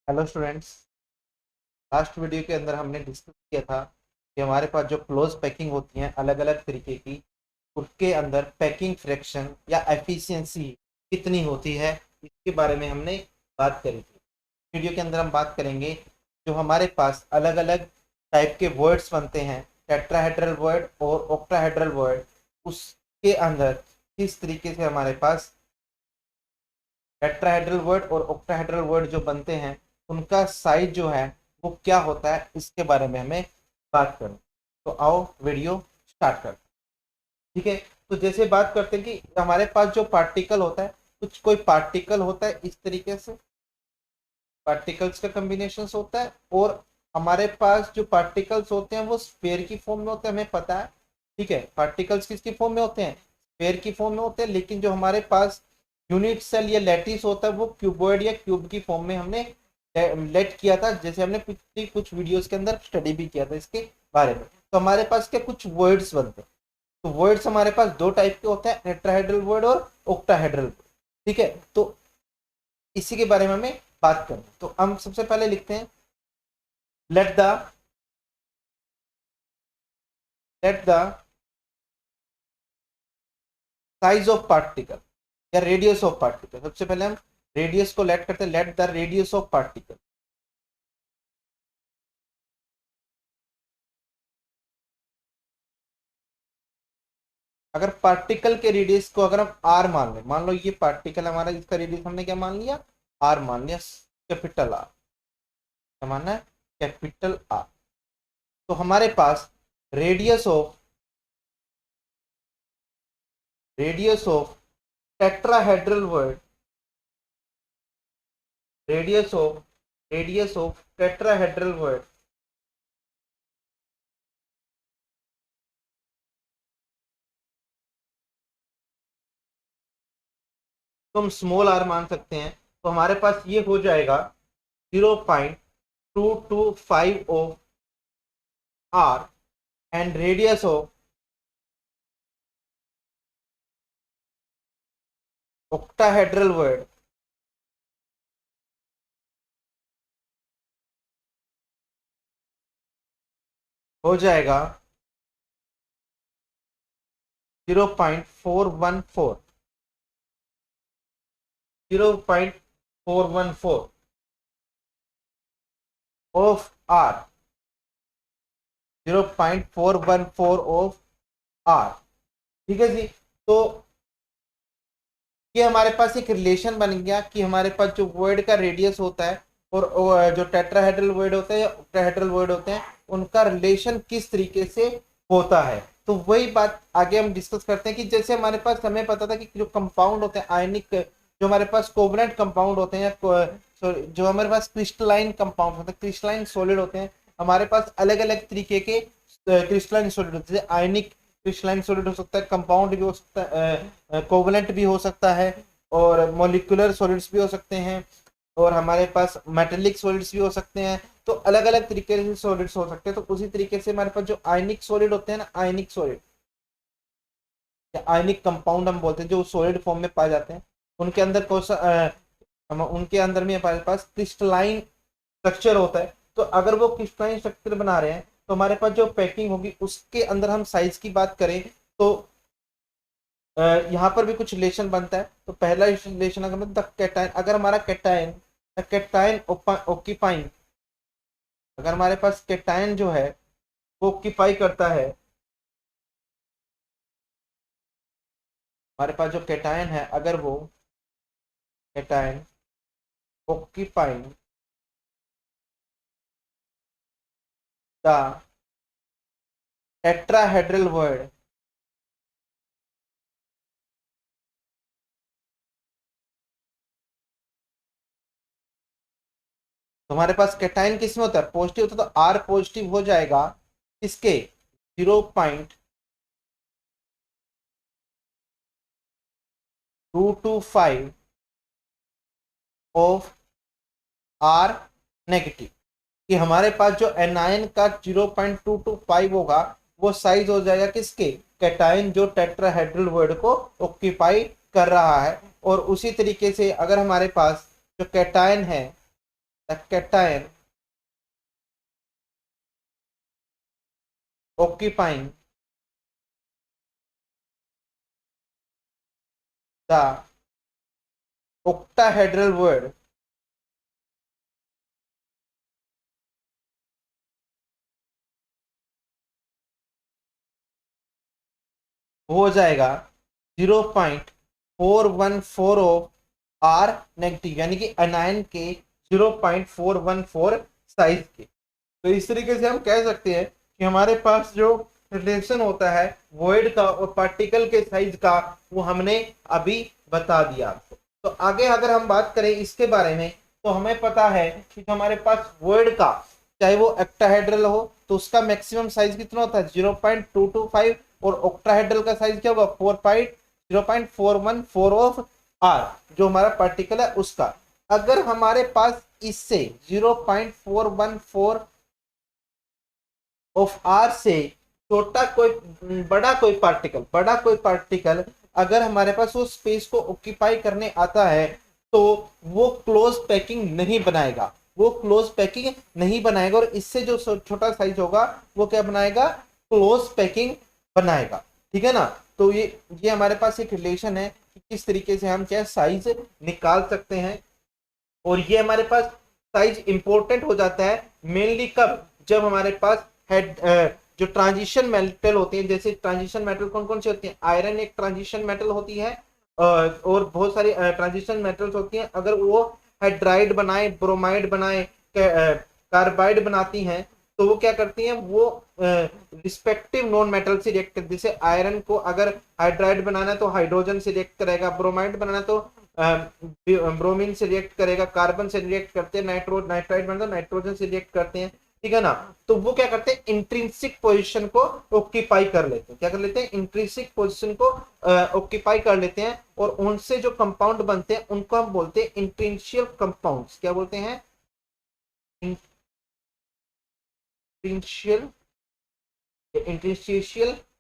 Hello students. Last video के अंदर हमने डिस्कस किया था कि हमारे पास जो क्लोज पैकिंग होती हैं अलग अलग तरीके की, उसके अंदर पैकिंग फ्रैक्शन या एफिशिएंसी कितनी होती है, इसके बारे में हमने बात करी थी। वीडियो के अंदर हम बात करेंगे जो हमारे पास अलग अलग टाइप के वर्ड्स बनते हैं, टेट्राहेड्रल वर्ड और ऑक्टाहेड्रल वर्ड, उसके अंदर किस तरीके से हमारे पास टेट्राहेड्रल वर्ड और ऑक्टाहेड्रल वर्ड जो बनते हैं उनका साइज जो है वो क्या होता है, इसके बारे में हमें बात करें। तो आओ वीडियो स्टार्ट करते हैं। ठीक है, तो जैसे बात करते हैं कि हमारे पास जो पार्टिकल होता है, कुछ कोई पार्टिकल होता है इस तरीके से, पार्टिकल्स का कॉम्बिनेशन होता है, और हमारे पास जो पार्टिकल्स होते हैं वो स्फीयर की फॉर्म में होते हैं, हमें पता है। ठीक है, पार्टिकल्स किसकी फॉर्म में होते हैं? स्फीयर की फॉर्म में होते हैं। लेकिन जो हमारे पास यूनिट सेल या लैटिस होता है वो क्यूबॉइड या क्यूब की फॉर्म में हमने लेट किया था, जैसे हमने पिछली कुछ वीडियोस के अंदर स्टडी भी किया था इसके बारे में। तो हमारे पास क्या कुछ वर्ड्स बनते हैं। तो वर्ड्स हमारे पास दो टाइप के होते हैं, टेट्राहेड्रल वर्ड और ऑक्टाहेड्रल वर्ड। ठीक है, तो इसी के बारे में हमें बात करें। तो हम सबसे पहले लिखते हैं let the let the size of particle या रेडियस ऑफ पार्टिकल। सबसे पहले हम रेडियस को लेट करते हैं, let the radius of particle. अगर पार्टिकल के रेडियस को अगर हम आर मान लें, मान लो ये पार्टिकल हमारा, इसका रेडियस हमने क्या मान लिया? आर मान लिया, कैपिटल आर। क्या मानना है? Capital R. तो हमारे पास radius of tetrahedral void, radius of tetrahedral void तो हम स्मॉल आर मान सकते हैं। तो हमारे पास ये हो जाएगा 0.225 of R, and radius of octahedral void हो जाएगा 0.414, 0.414 ऑफ आर, 0.414 ऑफ आर। ठीक है जी। तो ये हमारे पास एक रिलेशन बन गया कि हमारे पास जो वर्ड का रेडियस होता है और जो टेट्राहेड्रल वर्ड होता है या ऑक्टाहेड्रल वर्ड होते हैं उनका रिलेशन किस तरीके से होता है। तो वही बात आगे हम डिस्कस करते हैं कि जैसे हमारे पास, हमें पता था कि जो कंपाउंड होते हैं आयनिक, जो हमारे पास कोवलेंट कंपाउंड होते हैं या जो हमारे पास क्रिस्टलाइन कंपाउंड होते हैं, क्रिस्टलाइन सॉलिड होते हैं, हमारे पास अलग अलग तरीके के क्रिस्टलाइन सॉलिड होते हैं। आयनिक क्रिस्टलाइन सॉलिड हो सकता है, कंपाउंड भी हो सकता है, कोवलेंट भी हो सकता है, और मॉलिक्यूलर सॉलिड्स भी हो सकते हैं, और हमारे पास मेटेलिक सॉलिड्स भी हो सकते हैं। तो अलग अलग तरीके से सॉलिड्स हो सकते हैं। तो उसी तरीके से हमारे पास जो आयनिक सॉलिड होते हैं ना, आयनिक सॉलिड या आयनिक कंपाउंड हम बोलते हैं, जो सॉलिड फॉर्म में पाए जाते हैं, उनके अंदर कौन सा उनके अंदर में हमारे पास क्रिस्टलाइन स्ट्रक्चर होता है। तो अगर वो क्रिस्टलाइन स्ट्रक्चर बना रहे हैं तो हमारे पास जो पैकिंग होगी उसके अंदर हम साइज की बात करें तो यहाँ पर भी कुछ रिलेशन बनता है। तो पहला रिलेशन अगर मतलब कैटायन, अगर हमारा कैटायन कैटायन ऑक्यूपाइंग, अगर हमारे पास कैटायन जो है वो ऑक्यूपाई करता है, हमारे पास जो कैटायन है अगर वो cation occupying the tetrahedral void, तो हमारे पास कैटायन किस में होता है? पॉजिटिव होता है। तो आर पॉजिटिव हो जाएगा इसके 0.225 ऑफ आर नेगेटिव। कि हमारे पास जो एनायन का 0.225 होगा वो साइज हो जाएगा किसके? कैटायन जो टेट्राहेड्रल वर्ड को ऑक्यूपाई कर रहा है। और उसी तरीके से अगर हमारे पास जो कैटायन है the cation occupying the octahedral word हो जाएगा 0.414 ऑफ आर नेगेटिव, यानी कि अनायन के 0.414 साइज के। तो इस तरीके से हम कह सकते हैं कि हमारे पास जो रिलेशन होता है वॉइड का और पार्टिकल के साइज का, वो हमने अभी बता दिया आपको। तो आगे अगर हम बात करें इसके बारे में, तो हमें पता है कि हमारे पास वॉइड का चाहे वो एक्टाहेड्रल हो तो उसका मैक्सिमम साइज कितना होता है 0.225, और ऑक्टाहेड्रल का साइज क्या होगा 0.414 ऑफ आर, जो हमारा पार्टिकल है उसका। अगर हमारे पास इससे 0.414 ऑफ आर से छोटा कोई बड़ा कोई पार्टिकल अगर हमारे पास वो स्पेस को ऑक्यूपाई करने आता है, तो वो क्लोज पैकिंग नहीं बनाएगा, और इससे जो छोटा साइज होगा वो क्या बनाएगा, क्लोज पैकिंग बनाएगा। ठीक है ना। तो ये हमारे पास एक रिलेशन है कि किस तरीके से हम क्या साइज निकाल सकते हैं। और ये हमारे पास साइज इंपॉर्टेंट हो जाता है मेनली कब, जब हमारे पास जो ट्रांजिशन मेटल होती है, जैसे ट्रांजिशन मेटल कौन कौन सी होती है, आयरन एक ट्रांजिशन मेटल होती है, और बहुत सारी ट्रांजिशन मेटल्स होती हैं। अगर वो हाइड्राइड बनाए, ब्रोमाइड बनाए, कार्बाइड बनाती हैं, तो वो क्या करती हैं, वो रिस्पेक्टिव नॉन मेटल से रिएक्ट करती है। जैसे आयरन को अगर हाइड्राइड बनाना है तो हाइड्रोजन से रिएक्ट करेगा, ब्रोमाइड बनाना है तो ब्रोमीन से रिएक्ट करेगा, कार्बन से रिएक्ट करते हैं, नाइट्राइड बनाना तो नाइट्रोजन से रिएक्ट करते हैं। ठीक है ना। तो वो क्या करते हैं, इंट्रिंसिक पोजीशन को ऑक्यूपाई कर लेते हैं। क्या कर लेते हैं, इंट्रिंसिक पोजीशन को ऑक्यूपाई कर लेते हैं, और उनसे जो कंपाउंड बनते हैं उनको हम बोलते हैं इंट्रिंशियल कंपाउंड्स। क्या बोलते हैं, इंट्रिंशियल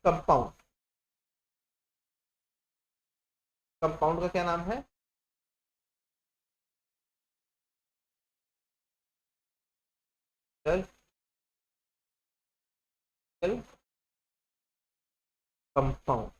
कंपाउंड। कंपाउंड का क्या नाम है, कंपाउंड।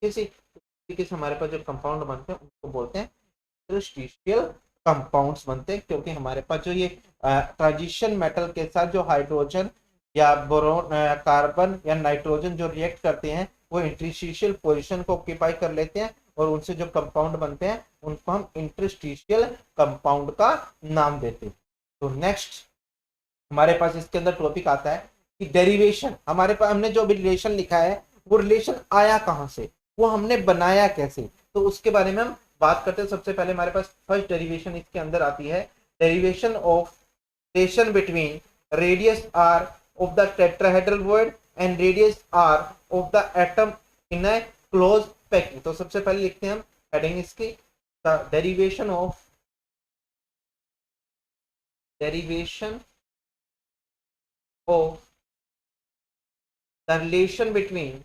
इसी तरीके से हमारे पास जो कंपाउंड बनते हैं उनको बोलते हैं इंटरस्टिशियल कंपाउंड्स बनते हैं, क्योंकि हमारे पास जो ये ट्रांजिशन मेटल के साथ जो हाइड्रोजन या बोरोन, कार्बन या नाइट्रोजन जो रिएक्ट करते हैं, वो इंटरस्टिशियल पोजीशन को ऑक्यूपाई कर लेते हैं, और उनसे जो कंपाउंड बनते हैं उनको हम इंटरस्टिशियल कंपाउंड का नाम देते हैं। तो नेक्स्ट हमारे पास इसके अंदर टॉपिक आता है कि डेरिवेशन। हमारे पास हमने जो भी रिलेशन लिखा है वो रिलेशन आया कहाँ से, वो हमने बनाया कैसे, तो उसके बारे में हम बात करते हैं। सबसे पहले हमारे पास फर्स्ट डेरिवेशन इसके अंदर आती है, derivation of relation between radius R of the tetrahedral void and radius R of the atom in a close packing. तो सबसे पहले लिखते हैं हम हेडिंग इसकी, the derivation of the relation between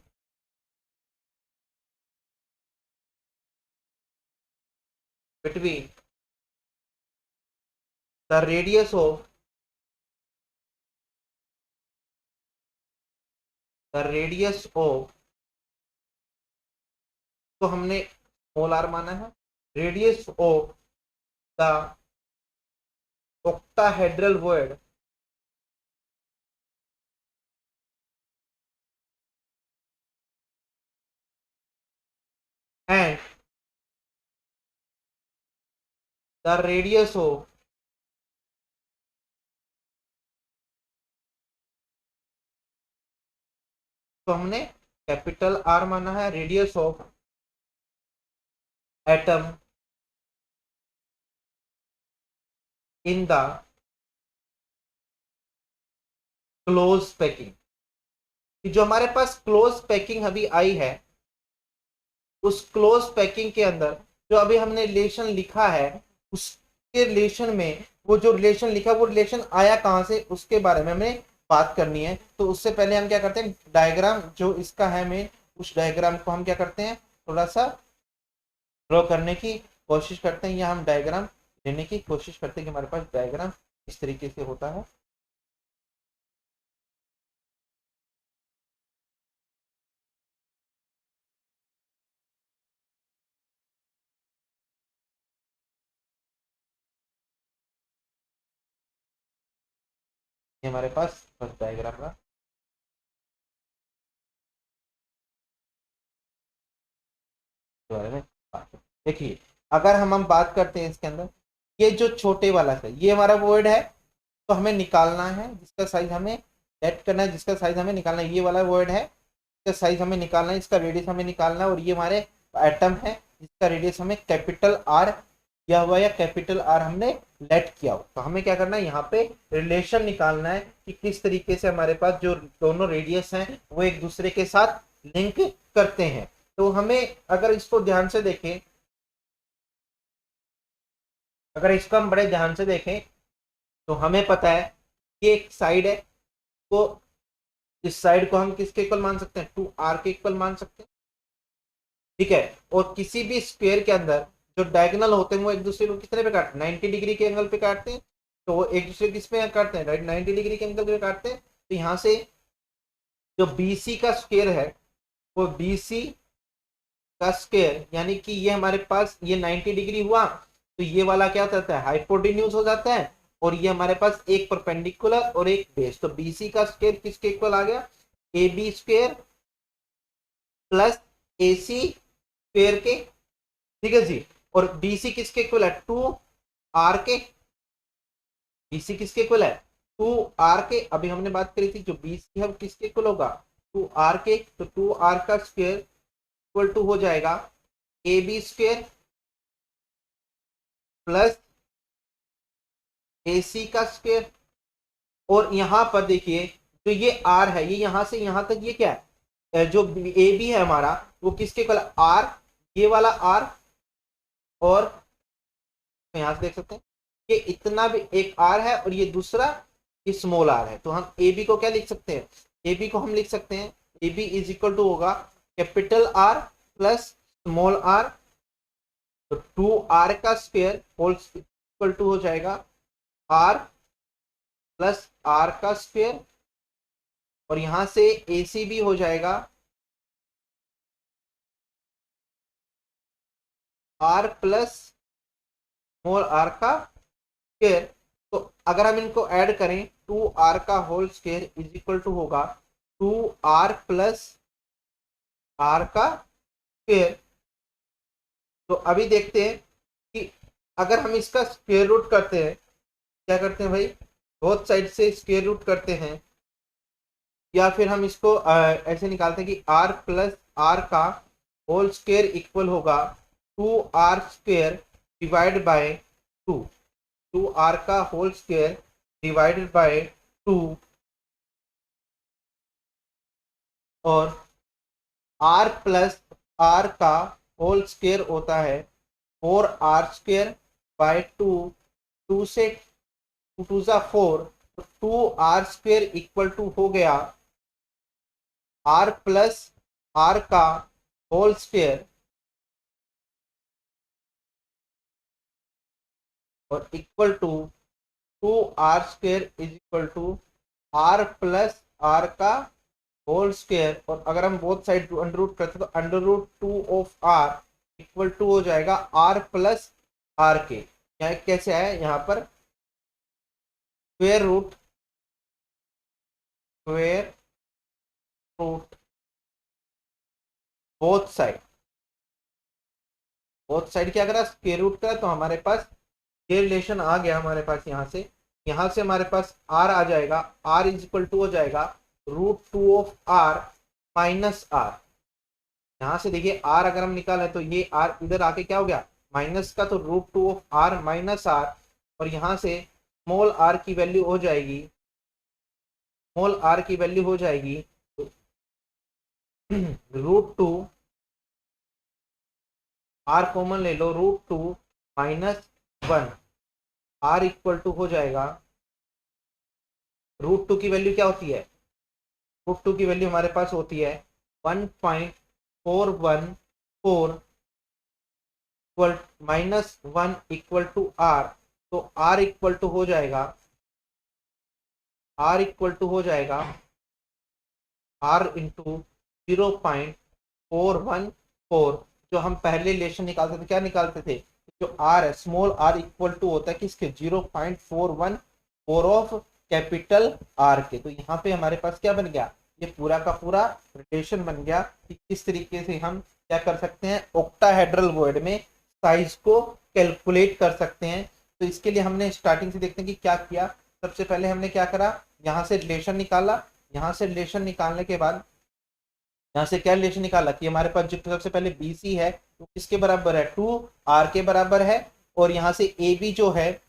the radius of तो हमने स्मॉल आर माना है, radius of the octahedral void and the radius of तो हमने कैपिटल आर माना है, radius of atom in the close packing. जो हमारे पास क्लोज पैकिंग अभी आई है, उस क्लोज पैकिंग के अंदर जो अभी हमने रिलेशन लिखा है, उसके रिलेशन में वो जो रिलेशन लिखा वो रिलेशन आया कहां से, उसके बारे में हमें बात करनी है। तो उससे पहले हम क्या करते हैं, डायग्राम जो इसका है मेन, उस डायग्राम को हम क्या करते हैं, थोड़ा सा ड्रॉ करने की कोशिश करते हैं या हम डायग्राम लेने की कोशिश करते हैं कि हमारे पास डायग्राम इस तरीके से होता है। ये हमारे पास बस डायग्राम का बारे में बात है। देखिए अगर हम बात करते हैं इसके अंदर, ये जो छोटे वाला है ये हमारा वर्ड है, तो हमें निकालना है जिसका साइज हमें सेट करना है, जिसका साइज हमें निकालना है, ये वाला वर्ड है, इसका साइज हमें निकालना है, इसका रेडियस हमें निकालना है, और ये हमारे एटम है जिसका रेडियस हमें कैपिटल आर किया हुआ या कैपिटल आर हमने लेट किया हो। तो हमें क्या करना है, यहाँ पे रिलेशन निकालना है कि किस तरीके से हमारे पास जो दोनों रेडियस हैं वो एक दूसरे के साथ लिंक करते हैं। तो हमें अगर इसको ध्यान से देखें, अगर इसको हम बड़े ध्यान से देखें तो हमें पता है कि एक साइड है, तो इस साइड को हम किसके इक्वल मान सकते हैं, 2r के इक्वल मान सकते हैं, ठीक है। और किसी भी स्क्वायर के अंदर जो डायगोनल होते हैं वो एक दूसरे को कितने पे काटते हैं, 90 डिग्री के एंगल पे काटते हैं। तो वो एक दूसरे किस पे काटते हैं, राइट, 90 डिग्री के एंगल पे काटते हैं। तो यहाँ से जो BC का स्क्वायर है वो BC का स्क्वायर, यानी कि ये हमारे पास ये 90 डिग्री हुआ, तो ये वाला क्या होता है, हाइपोटेन्यूज हो जाता है, और ये हमारे पास एक परपेंडिकुलर और एक बेस। तो BC का स्क्वायर किसके इक्वल आ गया, AB square plus AC square के, ठीक है जी। और BC किसके इक्वल है, 2r के, BC किसके इक्वल है, 2r के। अभी हमने बात करी थी जो BC है किसके इक्वल होगा, 2r के। तो 2r का स्क्वायर इक्वल टू हो जाएगा AB स्क्वायर प्लस AC का स्क्वायर। और यहां पर देखिए जो ये r है, ये यहां से यहां तक ये क्या है, जो AB है हमारा वो किसके इक्वल, r, ये वाला r, और यहां से देख सकते हैं ये इतना भी एक r है और ये दूसरा ये स्मॉल r है। तो हम AB को क्या लिख सकते हैं, AB को हम लिख सकते हैं AB इज इक्वल टू होगा capital R plus small r। तो 2r का स्क्वायर होल इक्वल टू हो जाएगा r प्लस r का स्क्वायर, और यहां से AC भी हो जाएगा r प्लस स्मॉल r का स्क्वायर। तो अगर हम इनको ऐड करें 2r का whole square is equal to होगा 2r प्लस r का स्क्वायर। तो अभी देखते हैं कि अगर हम इसका स्क्वायर रूट करते हैं, क्या करते हैं भाई, बोथ साइड से स्क्वायर रूट करते हैं, या फिर हम इसको ऐसे निकालते हैं कि r प्लस r का होल स्क्वायर इक्वल होगा 2r square divide by 2, 2r का होल स्क्वायर डिवाइडेड बाय 2, और r प्लस r का होल स्क्वायर होता है 4r स्क्वायर बाय 2, 2 से 2 जा 4, 2r स्क्वायर इक्वल टू हो गया r प्लस r का होल स्क्वायर और equal to 2r square is equal to r plus r का होल स्क्वायर। और अगर हम बोथ साइड अंडर रूट करते तो under root 2 of r equal to हो जाएगा r प्लस r के। यहाँ कैसे आया, यहाँ पर square root both side, both side क्या करा, स्क्वायर रूट करा, तो हमारे पास ये रिलेशन आ गया हमारे पास। यहाँ से हमारे पास r आ जाएगा, r इज इक्वल टू हो जाएगा √2 ऑफ r माइनस r। यहाँ से देखिए r अगर हम निकालें तो ये r इधर आके क्या हो गया, माइनस का, तो √2 ऑफ r माइनस r, और यहाँ से स्मॉल r की वैल्यू हो जाएगी, स्मॉल r की वैल्यू हो जाएगी √2, r कॉमन ले लो, √2 माइनस 1, r इक्वल टू हो जाएगा, √2 की वैल्यू क्या होती है, √2 की वैल्यू हमारे पास होती है 1.414 इक्वल -1 इक्वल टू आर, तो आर इक्वल टू हो जाएगा, आर इक्वल टू हो जाएगा आर इंटू 0.414। जो हम पहले रिलेशन निकालते थे, क्या निकालते थे, जो आर है स्मॉल आर इक्वल टू होता है किसके, 0.414 ऑफ कैपिटल आर के। तो यहाँ पे हमारे पास क्या बन गया, ये पूरा का पूरा रिलेशन बन गया कि किस तरीके से हम क्या कर सकते हैं, ऑक्टाहेड्रल वॉइड में साइज को कैलकुलेट कर सकते हैं। तो इसके लिए हमने स्टार्टिंग से देखते हैं कि क्या किया। सबसे पहले हमने क्या करा, यहाँ से रिलेशन निकाला, यहाँ से रिलेशन निकालने के बाद यहाँ से क्या रिलेशन निकाला कि हमारे पास जो सबसे पहले बी सी है वो किसके बराबर है, 2r के बराबर है। और यहाँ से ए बी जो है,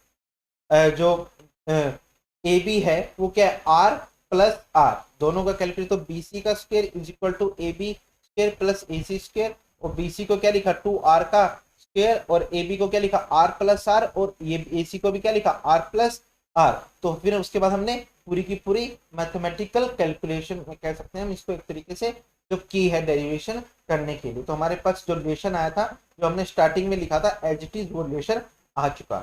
जो ए बी है वो क्या है, r प्लस आर, दोनों का कैलकुलेट, तो बी सी का square is equal to A B square plus A C square. और बी सी को क्या लिखा, 2r का स्क्वायर, और ए बी को क्या लिखा, r प्लस आर, और ये ए सी को भी क्या लिखा, r प्लस आर। तो फिर उसके बाद हमने पूरी की पूरी मैथमेटिकल कैलकुलेशन कह सकते हैं हम इसको एक तरीके से, जो की है डेरिवेशन करने के लिए। तो हमारे पास जो रिलेशन आया था, जो हमने स्टार्टिंग में लिखा था एज इट इज, वो रिलेशन आ चुका।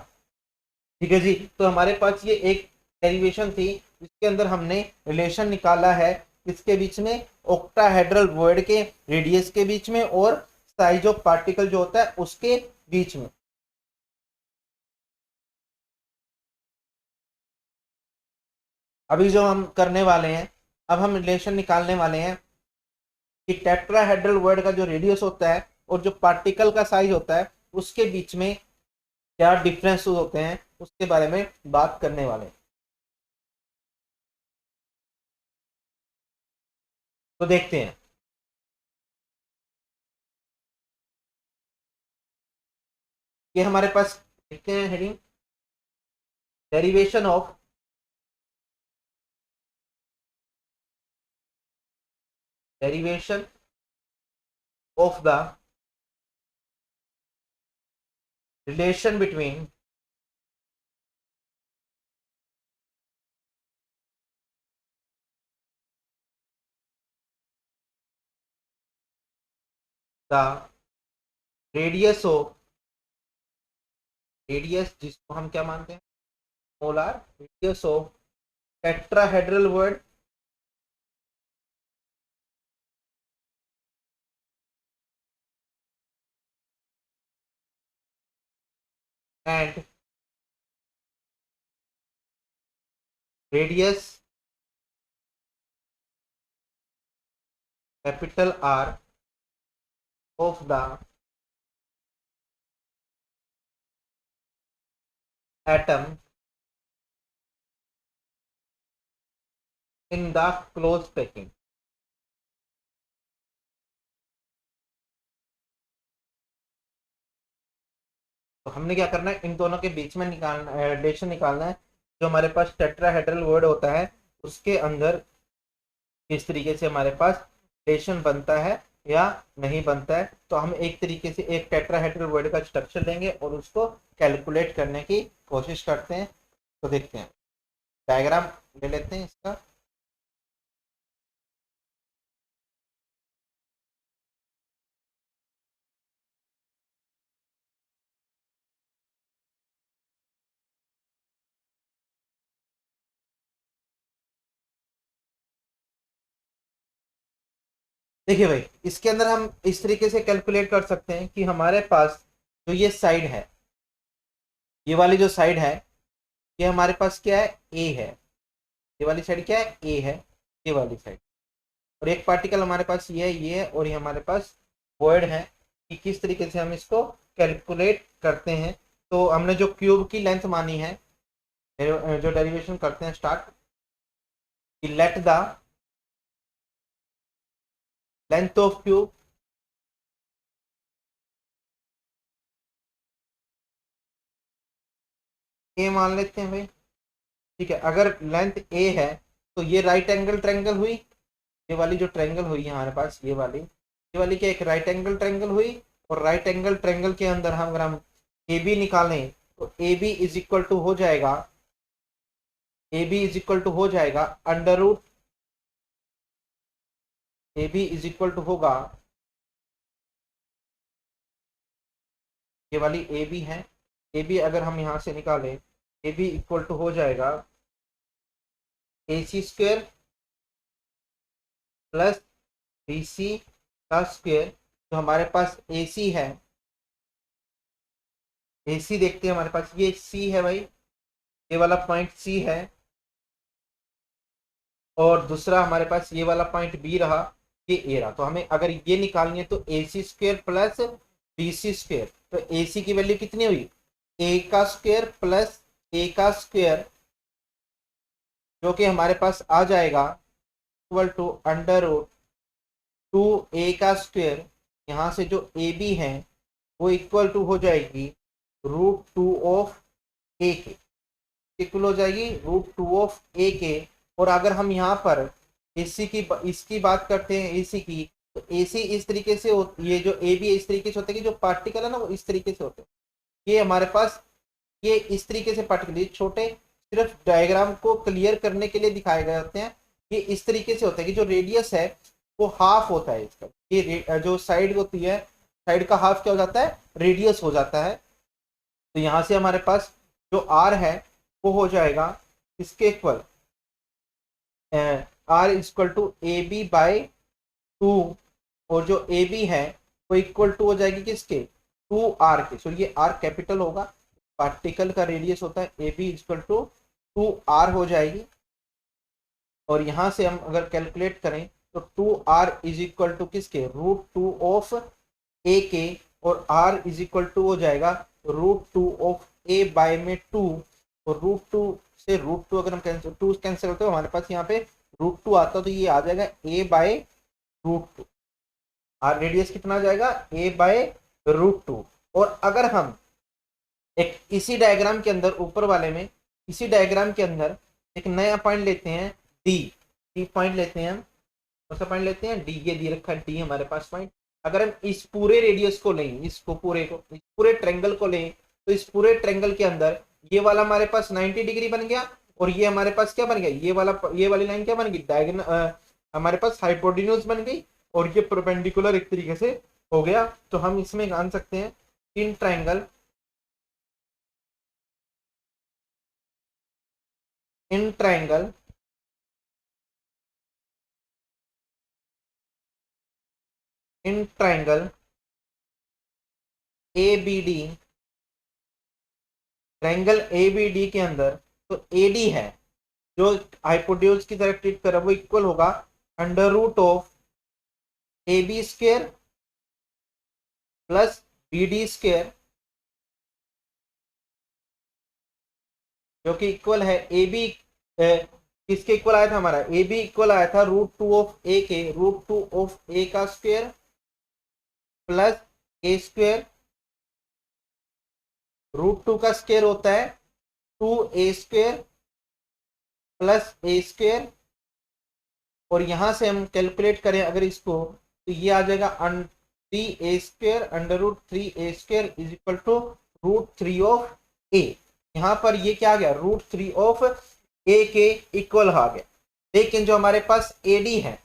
ठीक है जी। तो हमारे पास ये एक डेरिवेशन थी, इसके अंदर हमने रिलेशन निकाला है इसके बीच में, ऑक्टाहेड्रल वॉइड के रेडियस के बीच में और साइज ऑफ पार्टिकल जो होता है उसके बीच में। अभी जो हम करने वाले हैं, अब हम रिलेशन निकालने वाले हैं कि टेट्राहेड्रल वर्ड का जो रेडियस होता है और जो पार्टिकल का साइज होता है उसके बीच में क्या डिफरेंस होते हैं, उसके बारे में बात करने वाले हैं। तो देखते हैं, ये हमारे पास देखते हैं heading, derivation of derivation of the relation between the radius of, radius जिसको हम क्या मानते हैं, molar radius of tetrahedral word and radius capital R of the atom in the close packing. तो हमने क्या करना है, इन दोनों के बीच में निकालना रिलेशन निकालना है, जो हमारे पास टेट्राहेड्रल वर्ड होता है उसके अंदर किस तरीके से हमारे पास रिलेशन बनता है या नहीं बनता है। तो हम एक तरीके से एक टेट्राहेड्रल वर्ड का स्ट्रक्चर लेंगे और उसको कैलकुलेट करने की कोशिश करते हैं। तो देखते हैं, डायग्राम ले लेते हैं इसका। देखिए भाई, इसके अंदर हम इस तरीके से कैलकुलेट कर सकते हैं कि हमारे पास जो ये साइड है, ये वाली जो साइड है, ये हमारे पास क्या है, ए है। ये वाली साइड क्या है, ए है, ये वाली साइड। और एक पार्टिकल हमारे पास ये है, और ये हमारे पास वॉइड है। कि किस तरीके से हम इसको कैलकुलेट करते हैं। तो हमने जो क्यूब की लेंथ मानी है, जो डेरिवेशन करते हैं start, let the length of cube A मान लेते हैं भाई। ठीक है, अगर लेंथ ए है तो ये राइट एंगल ट्रायंगल हुई, ये वाली जो ट्रायंगल हुई है हमारे पास, ये वाली क्या, एक राइट एंगल ट्रायंगल हुई। और राइट एंगल ट्रायंगल के अंदर हम अगर हम ए बी निकालें तो A B is equal to हो जाएगा, A B is equal to हो जाएगा under root, A B is equal to होगा ये वाली ए बी है, ए बी अगर हम यहाँ से निकालें, ए बी इक्वल टू हो जाएगा ए C square plus B C का स्क्वेयर। तो हमारे पास ए सी है, ए सी देखते हैं हमारे पास, ये सी है भाई, ये वाला पॉइंट सी है, और दूसरा हमारे पास ये वाला पॉइंट बी रहा, ये ए रहा। तो हमें अगर ये निकालनी है तो A C square plus B C square, तो ए सी की वैल्यू कितनी हुई, ए का स्क्वेयर प्लस ए का स्क्वेयर, जो कि हमारे पास आ जाएगा equal to under root 2a का स्क्वेयर। यहाँ से जो ए बी है वो इक्वल टू हो जाएगी √2 ऑफ ए के, इक्वल हो जाएगी √2 ऑफ ए के। और अगर हम यहाँ पर एसी की इसकी बात करते हैं, एसी की, तो एसी इस तरीके से ये जो ए बी इस तरीके से होता है कि जो पार्टिकल है ना वो इस तरीके से होते हैं। ये हमारे पास ये इस तरीके से पार्टिकल छोटे, सिर्फ डायग्राम को क्लियर करने के लिए दिखाए गए होते हैं। ये इस तरीके से होता है कि जो रेडियस है वो हाफ होता है इसका, ये जो साइड होती है, साइड का हाफ क्या हो जाता है, रेडियस हो जाता है। तो यहाँ से हमारे पास जो आर है वो हो जाएगा इसके equal, R equal to A B by 2, और जो ए बी है वो इक्वल टू हो जाएगी किसके, 2r के। सो ये r कैपिटल होगा, पार्टिकल का रेडियस होता है, A B equal to 2r हो जाएगी। और यहाँ से हम अगर कैलकुलेट करें तो 2r इज इक्वल टू किसके, √2 ऑफ ए के, और r इज इक्वल टू हो जाएगा √2 ऑफ ए बाय में 2, और √2 से √2 अगर हम कैंसिल करते हो हमारे पास यहाँ पे √2 आता, तो ये आ जाएगा a बाय √2, आर रेडियस कितना आ जाएगा, a बाय √2। और अगर हम एक इसी डायग्राम के अंदर, ऊपर वाले में इसी डायग्राम के अंदर एक नया पॉइंट लेते हैं, डी पॉइंट लेते हैं हम, कौन सा पॉइंट लेते हैं, डी, ये दी रखा है डी हमारे पास पॉइंट। अगर हम इस पूरे रेडियस को लें, इसको पूरे को, इस पूरे ट्रेंगल को लें, तो इस पूरे ट्रेंगल के अंदर ये वाला हमारे पास 90 डिग्री बन गया, और ये हमारे पास क्या बन गया, ये वाली लाइन क्या बन गई, डायगोनल हमारे पास हाइपोटेन्यूज बन गई, और ये परपेंडिकुलर एक तरीके से हो गया। तो हम इसमें जान सकते हैं in triangle, in triangle in triangle ABD, triangle ABD के अंदर तो AD है जो हाइपोटेन्यूज की तरफ ट्रीट कर रहा है, वो इक्वल होगा under root of AB square plus BD square, जो कि इक्वल है AB, किसके इक्वल आया था हमारा, AB इक्वल आया था √2 ऑफ A के, √2 ऑफ A का स्क्वायर प्लस A स्क्वायर, √2 का स्क्वायर होता है 2A square plus A square, और यहां से हम कैलकुलेट करें अगर इसको, तो ये आ जाएगा 3A square √3A square is equal to √3 of A। यहाँ पर ये क्या आ गया, √3 ऑफ A के इक्वल आ गया। लेकिन जो हमारे पास AD है,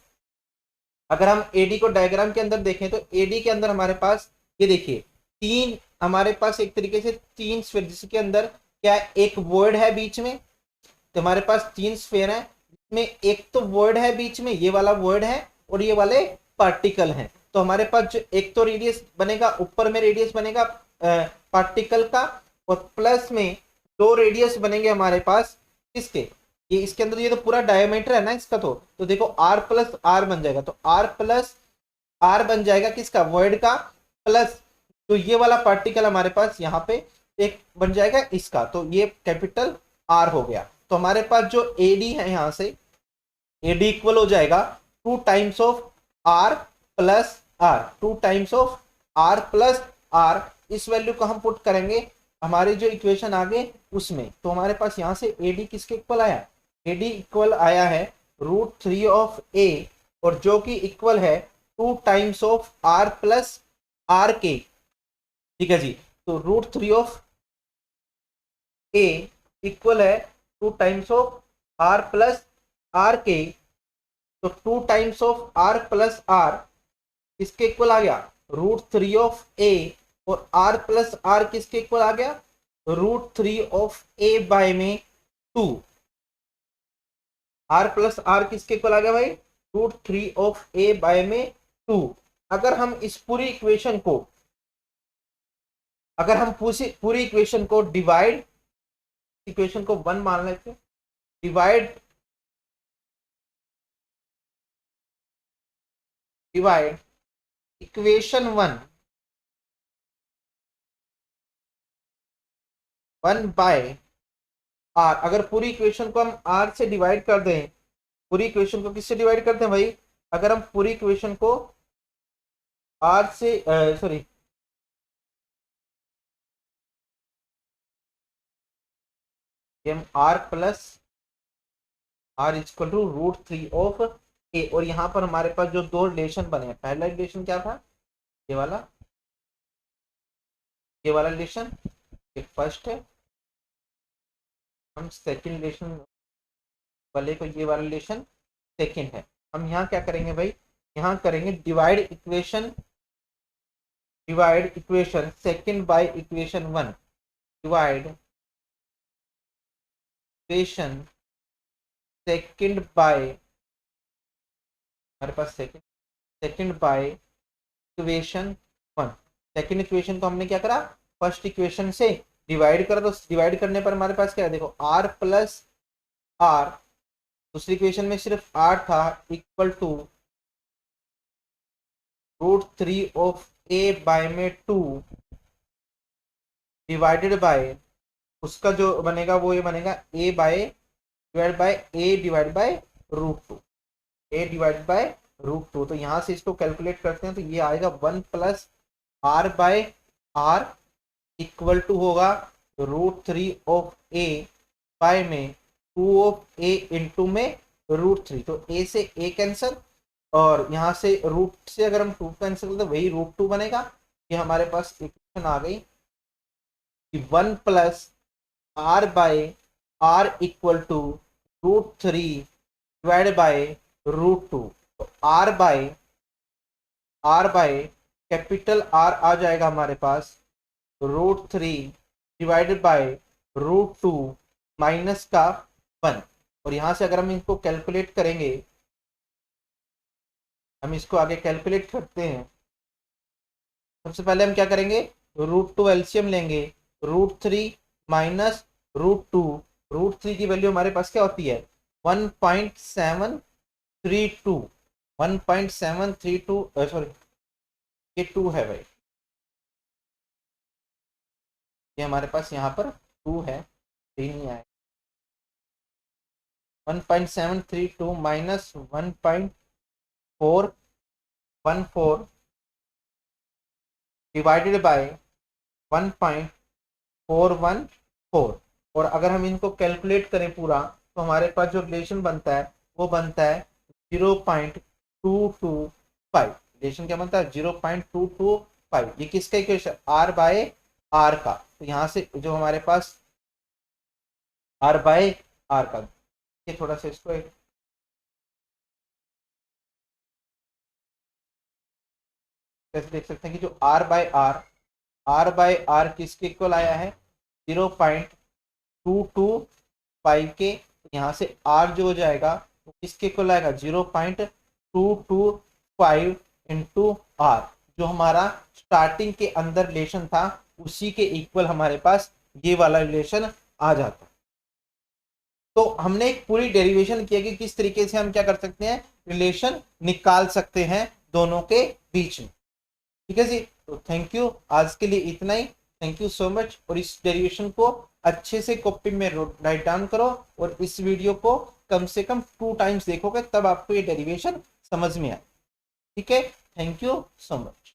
अगर हम AD को डायग्राम के अंदर देखें तो AD के अंदर हमारे पास ये देखिए तीन, हमारे पास एक तरीके से तीन स्फीयर, जिसके अंदर क्या है, एक वॉइड है बीच में, तो हमारे पास तीन स्फीयर है, जिसमें एक तो वॉइड है बीच में, ये वाला वॉइड है, और ये वाले पार्टिकल हैं। तो हमारे पास जो एक तो रेडियस बनेगा, ऊपर में रेडियस बनेगा पार्टिकल का, और प्लस में दो रेडियस बनेंगे हमारे पास किसके, ये इसके अंदर, ये तो पूरा डायमीटर है ना इसका, तो देखो r प्लस r बन जाएगा, तो r प्लस r बन जाएगा किसका, वॉइड का, प्लस तो ये वाला पार्टिकल हमारे पास यहाँ पे एक बन जाएगा इसका, तो ये कैपिटल R हो गया। तो हमारे पास जो AD है, यहाँ से AD इक्वल हो जाएगा 2 times of R plus R, 2 times of R plus R। इस वैल्यू को हम पुट करेंगे हमारे जो इक्वेशन आगे उसमें, तो हमारे पास यहाँ से AD किसके इक्वल आया, AD इक्वल आया है √3 ऑफ A, और जो कि इक्वल है 2 times of R plus R के, ठीक है जी। तो √3 ऑफ A इक्वल है 2 times of R plus R के, तो 2 times of R plus R इसके इक्वल आ गया √3 ऑफ A और आर प्लस आर किसके इक्वल आ गया, √3 ऑफ ए बाय में 2। आर प्लस आर किसके इक्वल आ गया भाई, √3 ऑफ ए बाय में 2। अगर हम इस पूरी इक्वेशन को, अगर हम पूरी इक्वेशन को डिवाइड, इक्वेशन को 1 मान लेते, डिवाइड इक्वेशन 1 बाय आर, अगर पूरी इक्वेशन को हम आर से डिवाइड कर दें, पूरी इक्वेशन को किससे डिवाइड करते हैं भाई, अगर हम पूरी इक्वेशन को आर से सॉरी हम R plus R equal to √3 of A, और यहाँ पर हमारे पास जो दो रिलेशन बने हैं, पहला रिलेशन क्या था, ये वाला रिलेशन, ये फर्स्ट है, हम सेकंड रिलेशन वाले को, ये वाला रिलेशन सेकंड है। हम यहाँ क्या करेंगे भाई, यहाँ करेंगे divide equation second by equation 1, divide equation second by, हमारे पास second by equation 1। Second equation को हमने क्या करा, फर्स्ट इक्वेशन से डिवाइड करा, तो डिवाइड करने पर हमारे पास क्या है, देखो आर प्लस आर, दूसरी इक्वेशन में सिर्फ आर था, equal to √3 of A by में 2 डिवाइडेड बाय, उसका जो बनेगा वो ये बनेगा A divide by √2, A divide by √2। तो यहाँ से इसको कैलकुलेट करते हैं तो ये आएगा 1 plus R by R equal to होगा √3 ऑफ ए बाय में 2 ऑफ ए इंटू में √3। तो ए से ए कैंसिल, और यहाँ से रूट से अगर हम 2 कैंसिल करते तो वही √2 बनेगा। ये हमारे पास इक्वेशन आ गई कि 1 plus R by R equal to √3 divide by √2। तो आर बाय कैपिटल आर आ जाएगा हमारे पास √3 डिवाइडेड बाय √2 माइनस का 1। और यहाँ से अगर हम इनको कैलकुलेट करेंगे, हम इसको आगे कैलकुलेट करते हैं, सबसे पहले हम क्या करेंगे, √2 एलसीएम लेंगे, √3 माइनस √2, √3 की वैल्यू हमारे पास क्या होती है 1.732 सॉरी ये 2 है भाई, ये हमारे पास यहाँ पर 2 है, 3 नहीं आए, 1.732 माइनस 1.414 डिवाइडेड बाय 1.414। और अगर हम इनको कैलकुलेट करें पूरा तो हमारे पास जो रिलेशन बनता है वो बनता है 0.225। रिलेशन क्या बनता है 0.225। ये किसका इक्वेशन, आर बाय आर का। तो यहाँ से जो हमारे पास आर बाय आर का, ये थोड़ा सा इसको कैसे देख सकते हैं कि जो आर बाय आर किसके इक्वल आया है 0.225 के। यहाँ से आर जो हो जाएगा वो किसके इक्वल आएगा 0.225 इंटू आर, जो हमारा स्टार्टिंग के अंदर रिलेशन था उसी के इक्वल हमारे पास ये वाला रिलेशन आ जाता है। तो हमने एक पूरी डेरिवेशन किया कि किस तरीके से हम क्या कर सकते हैं, रिलेशन निकाल सकते हैं दोनों के बीच में। ठीक है जी, तो थैंक यू, आज के लिए इतना ही, थैंक यू सो मच। और इस डेरिवेशन को अच्छे से कॉपी में राइट डाउन करो और इस वीडियो को कम से कम 2 टाइम्स देखोगे तब आपको ये डेरिवेशन समझ में आए। ठीक है, थैंक यू सो मच।